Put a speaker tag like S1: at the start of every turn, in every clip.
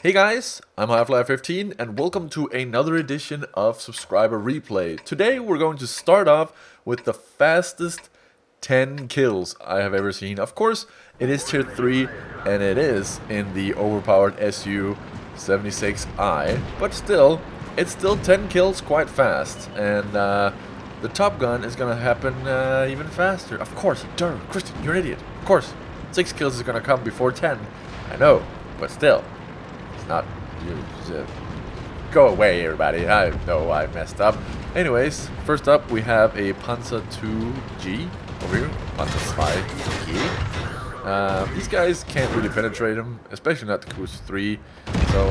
S1: Hey guys, I'm Half-Life15 and welcome to another edition of Subscriber Replay. Today we're going to start off with the fastest 10 kills I have ever seen. Of course, it is tier 3 and it is in the overpowered SU76i, but still, it's still 10 kills quite fast. And the Top Gun is gonna happen even faster. Of course, Christian, you're an idiot. Of course, 6 kills is gonna come before 10. I know, but still. Not you. Go away, everybody. I know I messed up. Anyways, first up we have a Panzer 2G over here. Panzer 2G. These guys can't really penetrate him, especially not the Cruise 3. So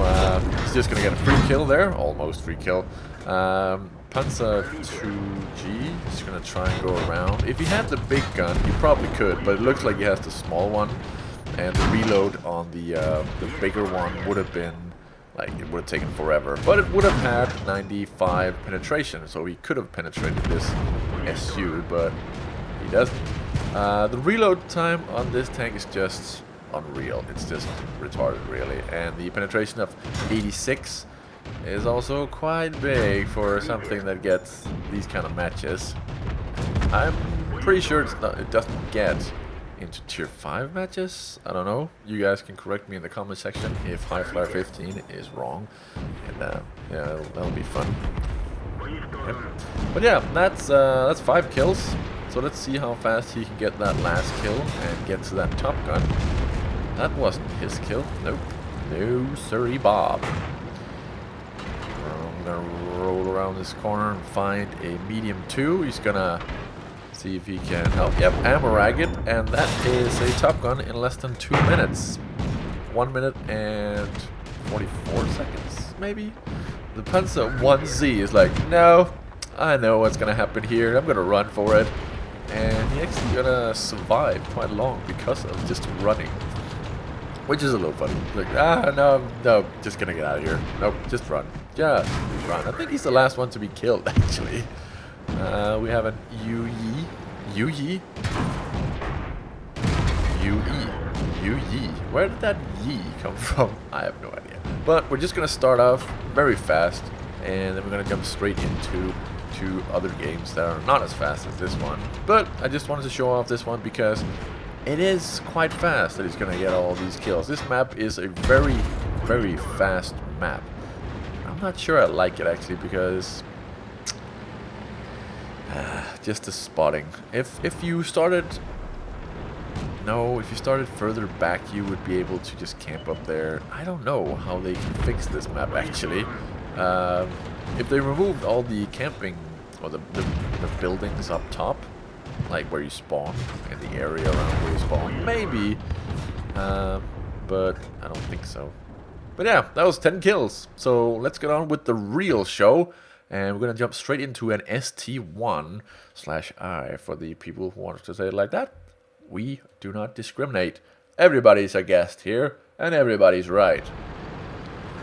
S1: he's just gonna get a free kill there, almost free kill. Panzer 2G is gonna try and go around. If he had the big gun, he probably could, but it looks like he has the small one. And the reload on the bigger one would have been, like, it would have taken forever. But it would have had 95 penetration, so he could have penetrated this SU, but he doesn't. The reload time on this tank is just unreal. It's just retarded, really. And the penetration of 86 is also quite big for something that gets these kind of matches. I'm pretty sure it doesn't get into tier 5 matches. I don't know. You guys can correct me in the comment section if Half-Life15 is wrong. And yeah, that'll be fun. Yep. But yeah, that's 5 kills. So let's see how fast he can get that last kill and get to that Top Gun. That wasn't his kill. Nope. No siree Bob. I'm gonna roll around this corner and find a medium 2. He's gonna see if he can help. Yep, ammo-rag it, and that is a Top Gun in less than 2 minutes. 1 minute and 44 seconds, maybe? The Panzer 1Z is like, no, I know what's gonna happen here, I'm gonna run for it. And he's actually gonna survive quite long because of just running. Which is a little funny. Like, no, just gonna get out of here. Nope, just run. Just run. I think he's the last one to be killed, actually. We have an UE. Where did that Yi come from? I have no idea. But we're just gonna start off very fast, and then we're gonna jump straight into 2 other games that are not as fast as this one. But I just wanted to show off this one because it is quite fast that he's gonna get all these kills. This map is a very, very fast map. I'm not sure I like it actually because just the spotting. If you started further back, you would be able to just camp up there. I don't know how they can fix this map actually. If they removed all the camping or the buildings up top, like where you spawn in the area around where you spawn, maybe. But I don't think so. But yeah, that was 10 kills. So let's get on with the real show. And we're going to jump straight into an ST1/I for the people who want to say it like that. We do not discriminate. Everybody's a guest here, and everybody's right.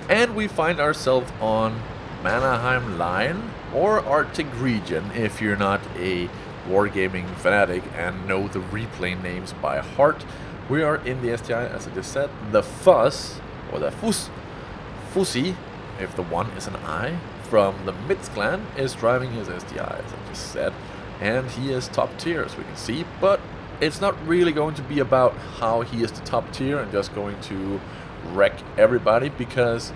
S1: And we find ourselves on Mannerheim Line, or Arctic region if you're not a Wargaming fanatic and know the replay names by heart. We are in the STI, as I just said. The Fuss, or the Fussy, if the one is an I, from the Mitz clan is driving his STI, as I just said, and he is top tier, as we can see, but it's not really going to be about how he is the top tier and just going to wreck everybody, because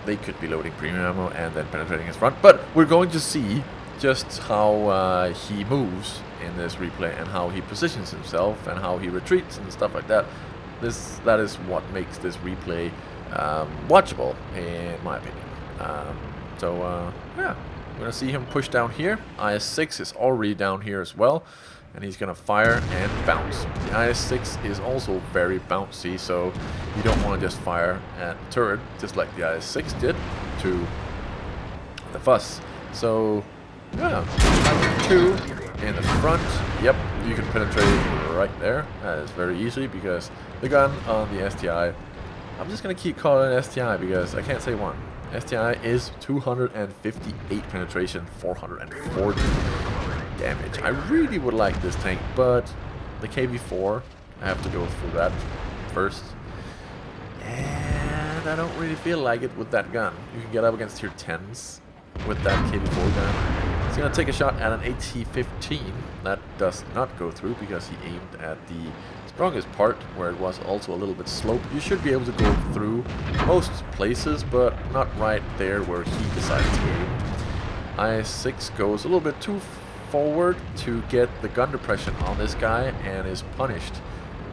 S1: they could be loading premium ammo and then penetrating his front, but we're going to see just how he moves in this replay and how he positions himself and how he retreats and stuff like that. That is what makes this replay watchable, in my opinion. Yeah, we're gonna see him push down here. IS-6 is already down here as well, and he's gonna fire and bounce. The IS-6 is also very bouncy, so you don't want to just fire at the turret, just like the IS-6 did to the Fuss. So, yeah, 2 in the front. Yep, you can penetrate right there. That is very easy because the gun on the STI, I'm just gonna keep calling it STI because I can't say one. STI is 258 penetration, 440 damage. I really would like this tank, but the KV4, I have to go through that first. And And I don't really feel like it with that gun. You can get up against tier 10s with that KV4 gun. He's going to take a shot at an AT-15. That does not go through because he aimed at the strongest part where it was also a little bit sloped. You should be able to go through most places, but not right there where he decided to aim. I6 goes a little bit too forward to get the gun depression on this guy and is punished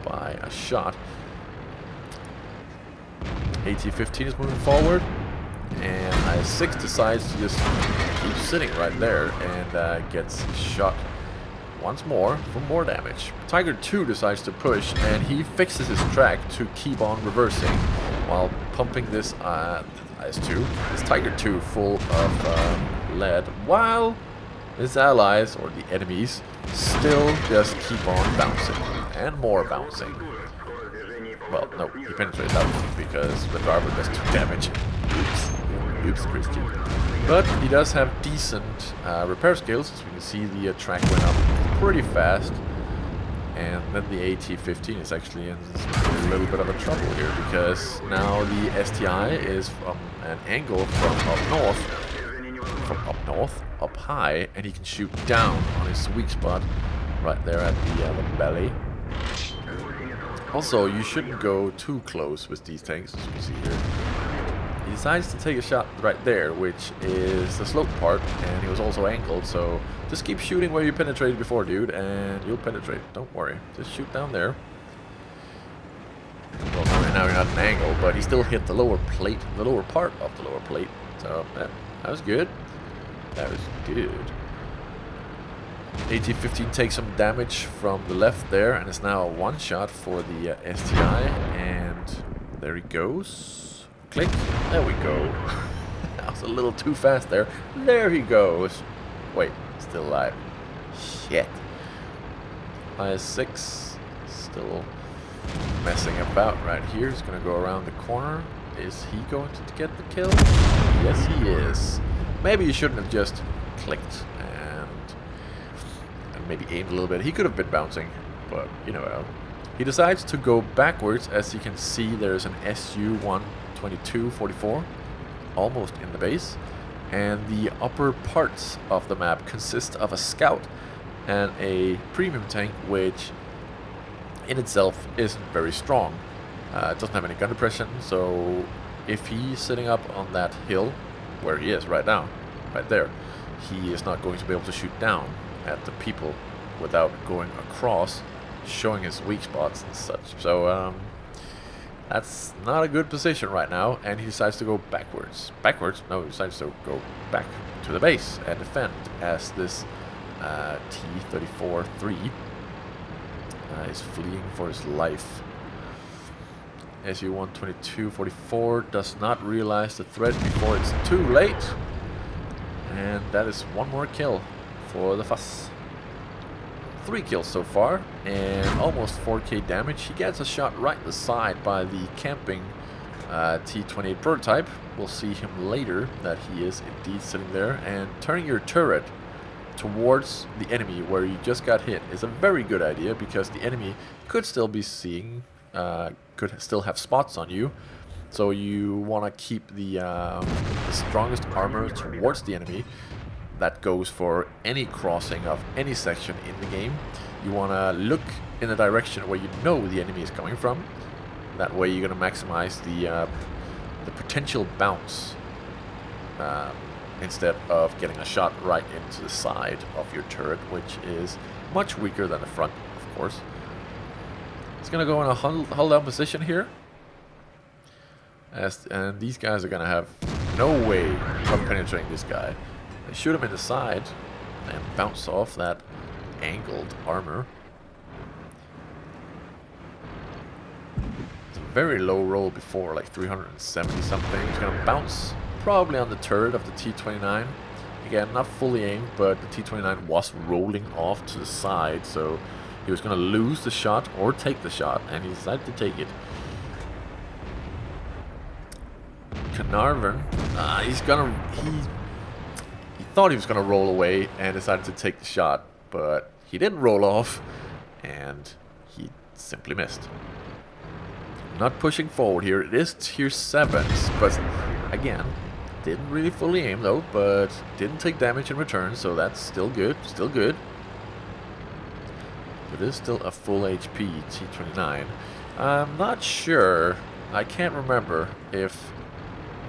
S1: by a shot. AT-15 is moving forward, and I6 decides to just keep sitting right there and gets shot once more for more damage. Tiger 2 decides to push, and he fixes his track to keep on reversing while pumping this IS-2, this Tiger 2 full of lead, while his allies, or the enemies, still just keep on bouncing, and more bouncing. Well, no, he penetrated that one because the driver does 2 damage. Oops, Christian. But he does have decent repair skills, as we can see the track went up pretty fast. And then the AT-15 is actually in a little bit of a trouble here, because now the STI is from an angle from up high, and he can shoot down on his weak spot right there at the belly. Also, you shouldn't go too close with these tanks, as you can see here. He decides to take a shot right there, which is the slope part, and he was also angled, so just keep shooting where you penetrated before, dude, and you'll penetrate. Don't worry. Just shoot down there. Well, now you're not an angle, but he still hit the lower plate, the lower part of the lower plate, so that was good. That was good. AT-15 takes some damage from the left there, and is now a one-shot for the STI, and there he goes. Click. There we go. That was a little too fast there. There he goes. Wait, still alive. Shit. IS-6 still messing about right here. He's going to go around the corner. Is he going to get the kill? Yes, he is. Maybe you shouldn't have just clicked and maybe aimed a little bit. He could have been bouncing, but you know. He decides to go backwards. As you can see, there's an SU-122-44 almost in the base, and the upper parts of the map consist of a scout and a premium tank, which in itself isn't very strong. It doesn't have any gun depression, so if he's sitting up on that hill where he is right now, right there, he is not going to be able to shoot down at the people without going across, showing his weak spots and such. So that's not a good position right now, and he decides to go backwards. No, he decides to go back to the base and defend, as this T-34-3 is fleeing for his life. SU-122-44 does not realize the threat before it's too late, and that is one more kill for the fuss. 3 kills so far, and almost 4k damage. He gets a shot right in the side by the camping T-28 prototype. We'll see him later that he is indeed sitting there, and turning your turret towards the enemy where you just got hit is a very good idea, because the enemy could still be seeing, could still have spots on you. So you want to keep the strongest armor towards the enemy. That goes for any crossing of any section in the game. You want to look in the direction where you know the enemy is coming from. That way you're going to maximize the potential bounce instead of getting a shot right into the side of your turret, which is much weaker than the front, of course. It's going to go in a hull down position here. And these guys are going to have no way of penetrating this guy. They shoot him in the side and bounce off that angled armor. It's a very low roll before, like 370 something. He's going to bounce probably on the turret of the T-29. Again, not fully aimed, but the T-29 was rolling off to the side, so he was going to lose the shot or take the shot, and he decided to take it. Carnarvon, he thought he was going to roll away and decided to take the shot, but he didn't roll off, and he simply missed. not pushing forward here. It is tier 7s, but again, didn't really fully aim though, but didn't take damage in return, so that's still good, still good. It is still a full HP T29. I'm not sure, I can't remember if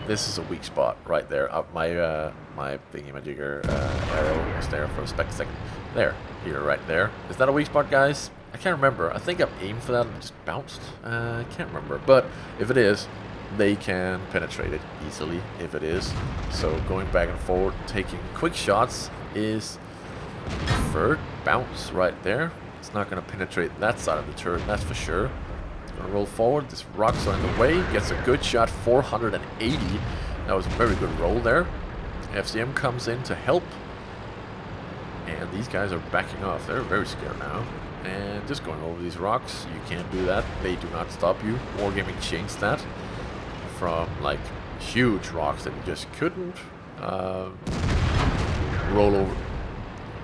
S1: this is a weak spot right there. My thingy-majigger arrow was there for a second. There, here, right there. Is that a weak spot, guys? I can't remember. I think I've aimed for that and just bounced. I can't remember. But if it is, they can penetrate it easily if it is. So going back and forward, taking quick shots is preferred. Bounce right there. It's not going to penetrate that side of the turret, that's for sure. Gonna roll forward. This rocks are in the way. Gets a good shot. 480. That was a very good roll there. FCM comes in to help. And these guys are backing off. They're very scared now. And just going over these rocks. You can't do that. They do not stop you. Wargaming changed that. From like huge rocks that you just couldn't roll over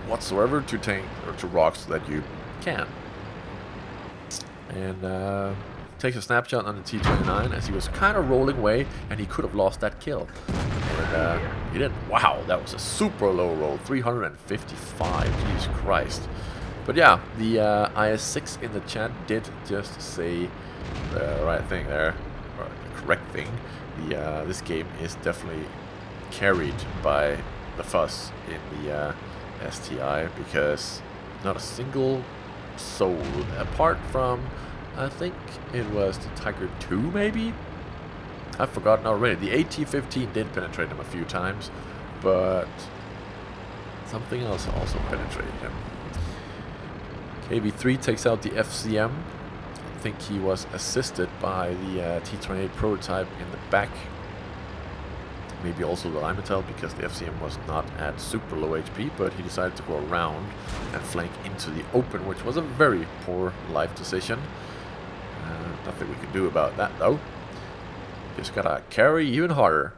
S1: whatsoever to tank or to rocks that you can. And takes a snapshot on the T29 as he was kind of rolling away, and he could have lost that kill. And he didn't. Wow, that was a super low roll, 355. Jesus Christ. But yeah, the IS6 in the chat did just say the right thing there, or the correct thing. This game is definitely carried by the fuss in the STI, because not a single soul, apart from, I think it was the Tiger 2 maybe? I've forgotten already. The AT-15 did penetrate him a few times, but something else also penetrated him. KV3 takes out the FCM. I think he was assisted by the T-28 prototype in the back. Maybe also the Limetal, because the FCM was not at super low HP, but he decided to go around and flank into the open, which was a very poor life decision. Nothing we can do about that though. Just gotta carry even harder.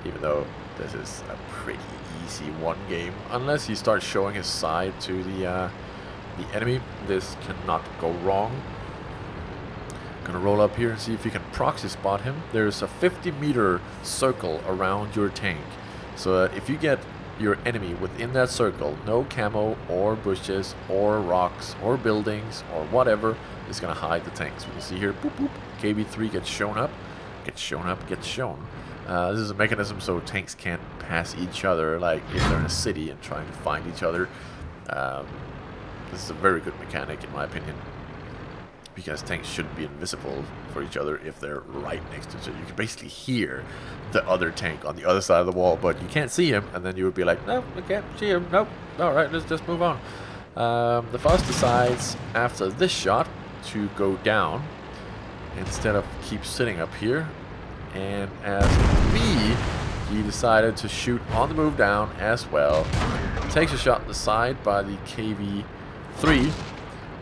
S1: Even though this is a pretty easy one game, unless he starts showing his side to the enemy, this cannot go wrong. Gonna roll up here and see if you can proxy spot him. There's a 50-meter circle around your tank, so that if you get your enemy within that circle, no camo or bushes or rocks or buildings or whatever is gonna hide the tanks. We can see here, boop boop, KB3 gets shown up, gets shown. This is a mechanism so tanks can't pass each other, like if they're in a city and trying to find each other. This is a very good mechanic in my opinion, because tanks shouldn't be invisible for each other if they're right next to each other. You can basically hear the other tank on the other side of the wall, but you can't see him, and then you would be like, no, I can't see him, nope, alright, let's just move on. The Foss decides after this shot to go down instead of keep sitting up here, and as B, he decided to shoot on the move down as well. Takes a shot in the side by the KV3.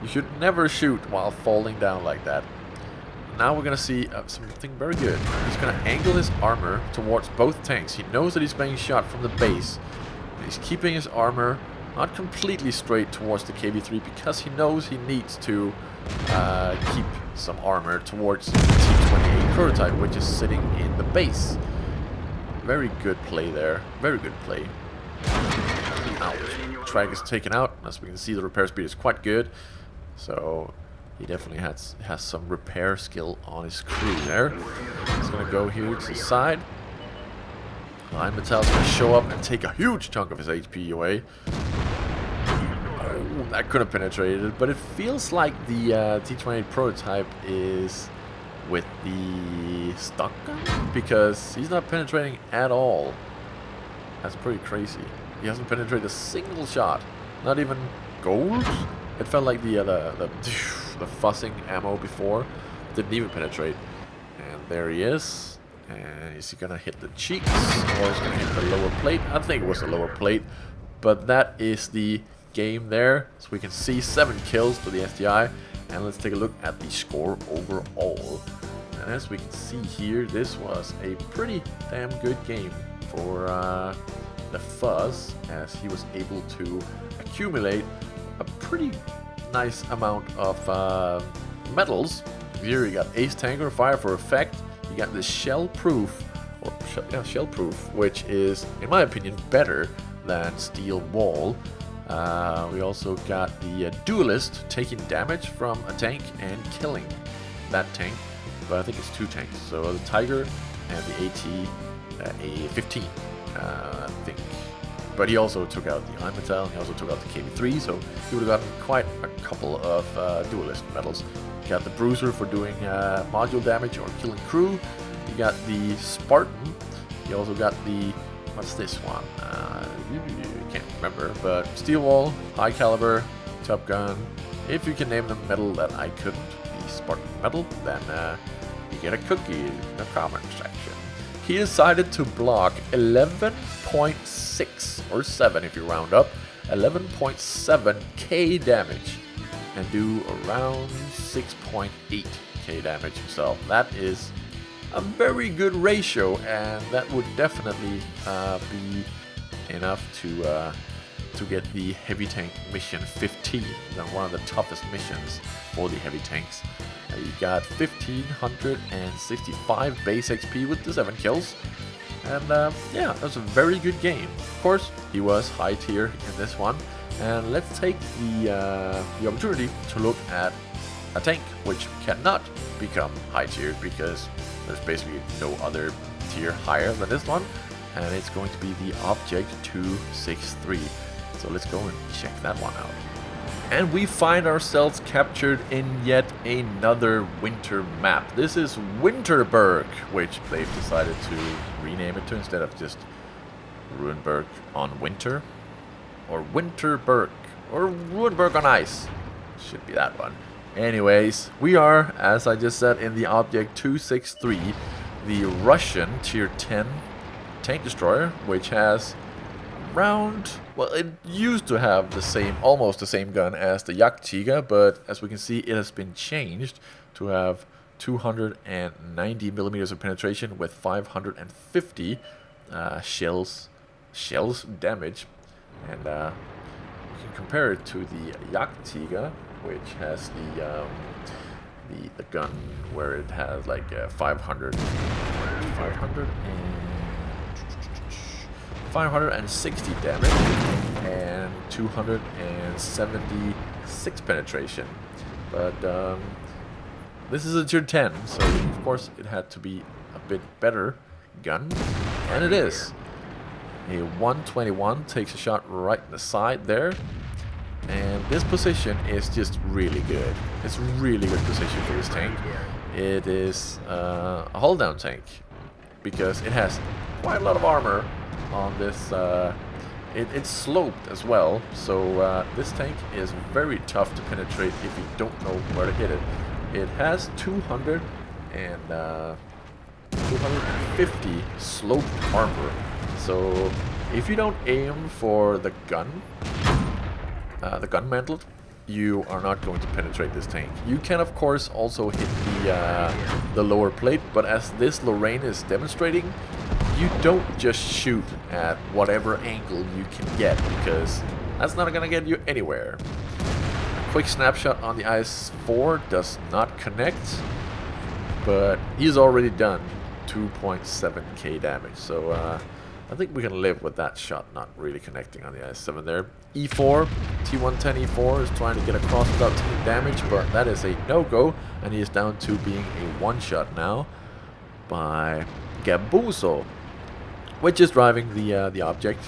S1: You should never shoot while falling down like that. Now we're going to see something very good. He's going to angle his armor towards both tanks. He knows that he's being shot from the base. He's keeping his armor not completely straight towards the KV3 because he knows he needs to keep some armor towards the T-28 prototype, which is sitting in the base. Very good play there. Very good play. Ouch. Trag is taken out. As we can see, the repair speed is quite good. So he definitely has some repair skill on his crew there. He's going to go here to the side. Limetal's going to show up and take a huge chunk of his HP away. Oh, that could have penetrated, but it feels like the T-28 prototype is with the stock gun, because he's not penetrating at all. That's pretty crazy. He hasn't penetrated a single shot. Not even gold? It felt like the fussing ammo before didn't even penetrate. And there he is. And is he gonna hit the cheeks, or is he gonna hit the lower plate? I think it was the lower plate. But that is the game there. So we can see 7 kills for the STI. And let's take a look at the score overall. And as we can see here, this was a pretty damn good game for the Fuzz, as he was able to accumulate a pretty nice amount of medals Here you got Ace Tanker, fire for effect. You got the shell proof, or shell proof, which is, in my opinion, better than steel wall. We also got the duelist, taking damage from a tank and killing that tank. But I think it's 2 tanks. So the Tiger and the AT A15, I think. But he also took out the Iron Metal, and he also took out the KB3, so he would have gotten quite a couple of duelist medals. You got the Bruiser for doing module damage or killing crew. You got the Spartan. You also got the, what's this one? Can't remember, but Steel Wall, High Caliber, Top Gun. If you can name the medal that I couldn't, the Spartan medal, then you get a cookie in the comment section. He decided to block 11.6 or 7 if you round up, 11.7k damage and do around 6.8k damage himself. That is a very good ratio, and that would definitely be enough to get the heavy tank mission 15, one of the toughest missions for the heavy tanks. You got 1565 base XP with the 7 kills, and yeah, that was a very good game. Of course, he was high tier in this one, and let's take the opportunity to look at a tank which cannot become high tier because there's basically no other tier higher than this one, and it's going to be the Object 263. So let's go and check that one out. And we find ourselves captured in yet another winter map. This is Winterberg, which they've decided to rename it to instead of just Ruinberg on Winter, or Winterberg, or Ruinberg on Ice. Should be that one. Anyways, we are, as I just said, in the Object 263, the Russian Tier 10 tank destroyer, which has around, well, it used to have the same, almost the same gun as the Jagdtiger, but as we can see, it has been changed to have 290 millimeters of penetration with 550 shells damage, and we can compare it to the Jagdtiger, which has the gun where it has like 560 damage and 276 penetration. But this is a tier 10, so of course it had to be a bit better gun, and it is. A 121 takes a shot right in the side there, and this position is just really good. It's a really good position for this tank. It is a hull down tank because it has quite a lot of armor on this. It's sloped as well, so this tank is very tough to penetrate if you don't know where to hit it. It has 250 sloped armor, so if you don't aim for the gun mantle, you are not going to penetrate this tank. You can of course also hit the lower plate, but as this Lorraine is demonstrating, you don't just shoot at whatever angle you can get, because that's not going to get you anywhere. A quick snapshot on the IS-4 does not connect, but he's already done 2.7k damage, so I think we can live with that shot not really connecting on the IS-7 there. E4, T110 E4 is trying to get across without taking damage, but that is a no-go, and he is down to being a one-shot now by Gabuso, which is driving the Object.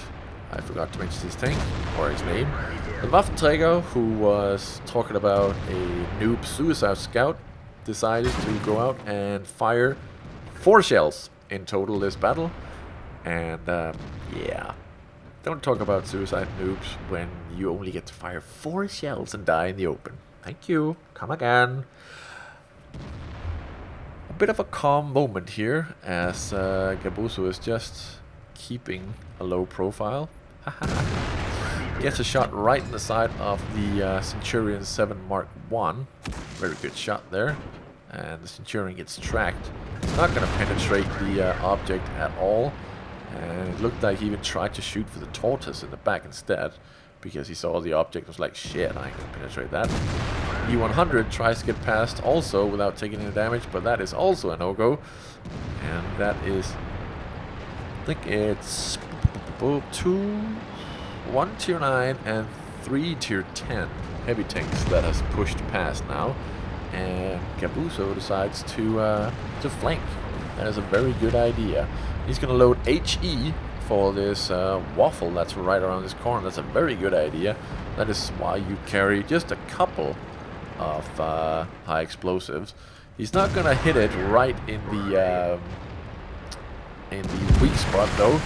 S1: I forgot to mention his tank, or his name. The Waffenträger, who was talking about a noob suicide scout, decided to go out and fire 4 shells in total this battle. And yeah, don't talk about suicide noobs when you only get to fire 4 shells and die in the open. Thank you. Come again. A bit of a calm moment here as Gabuso is just keeping a low profile. Gets a shot right in the side of the Centurion 7 Mark 1. Very good shot there. And the Centurion gets tracked. It's not going to penetrate the Object at all. And it looked like he even tried to shoot for the Tortoise in the back instead, because he saw the Object was like, shit, I ain't gonna penetrate that. E100 tries to get past also without taking any damage, but that is also a no-go. And that is, I think it's 1 tier 9 and 3 tier 10 heavy tanks that has pushed past now. And Cabuso decides to flank. That is a very good idea. He's going to load HE for this waffle that's right around this corner. That's a very good idea. That is why you carry just a couple of high explosives. He's not going to hit it right in the weak spot though.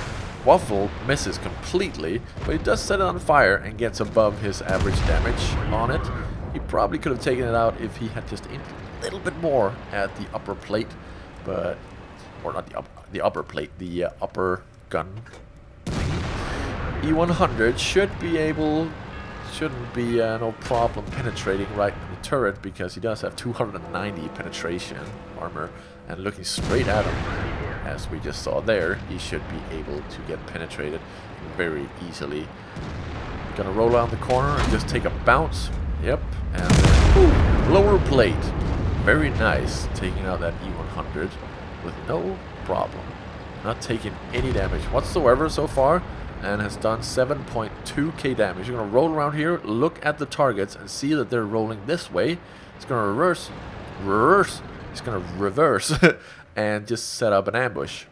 S1: Waffle misses completely, but he does set it on fire and gets above his average damage on it. He probably could have taken it out if he had just aimed a little bit more at the upper plate, but, or not the upper plate, the upper gun. E100 shouldn't be no problem penetrating right in the turret, because he does have 290 penetration armor, and looking straight at him, as we just saw there, he should be able to get penetrated very easily. Gonna roll around the corner and just take a bounce. Yep, and then lower plate. Very nice, taking out that E100 with no problem. Not taking any damage whatsoever so far, and has done 7.2k damage. You're gonna roll around here, look at the targets, and see that they're rolling this way. It's gonna reverse. It's gonna reverse and just set up an ambush.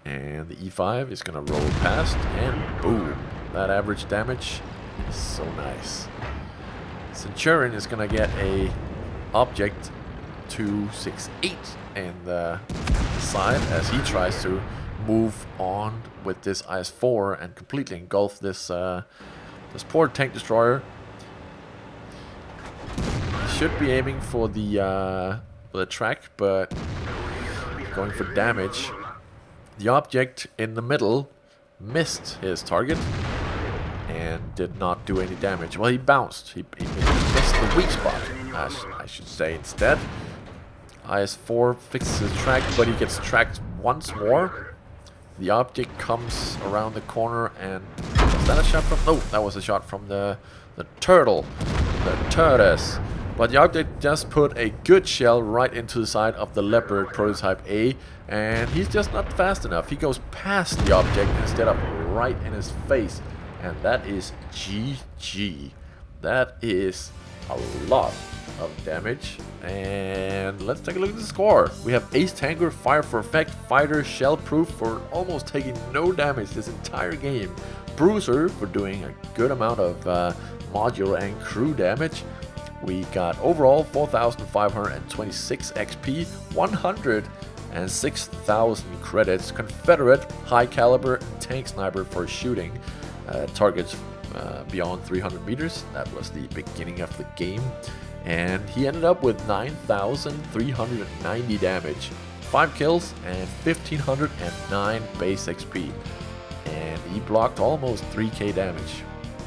S1: And the E5 is gonna roll past, and boom! That average damage is so nice. Centurion is gonna get a object 268 in the side as he tries to move on with this IS-4 and completely engulf this this poor tank destroyer. He should be aiming for the track, but going for damage. The object in the middle missed his target and did not do any damage. Well, he bounced. He missed the weak spot, I should say instead. IS-4 fixes his track, but he gets tracked once more. The object comes around the corner, and was that a shot from? No, that was a shot from the turtle, the tortoise. But the object just put a good shell right into the side of the Leopard prototype A, and he's just not fast enough. He goes past the object instead of right in his face, and that is GG. That is a lot of damage. And let's take a look at the score. We have Ace Tanker, Fire for Effect, Fighter, Shell Proof for almost taking no damage this entire game, Bruiser for doing a good amount of modular and crew damage. We got overall 4,526 XP, 106,000 credits, Confederate, High Caliber, Tank Sniper for shooting targets beyond 300 meters. That was the beginning of the game. And he ended up with 9,390 damage, 5 kills, and 1,509 base XP. And he blocked almost 3k damage,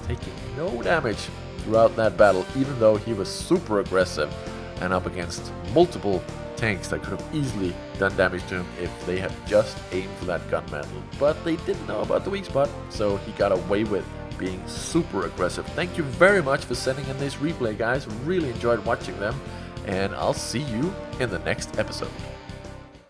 S1: taking no damage throughout that battle, even though he was super aggressive and up against multiple tanks that could have easily done damage to him if they had just aimed for that gunmetal. But they didn't know about the weak spot, so he got away with being super aggressive. Thank you very much for sending in this replay, guys. Really enjoyed watching them, and I'll see you in the next episode.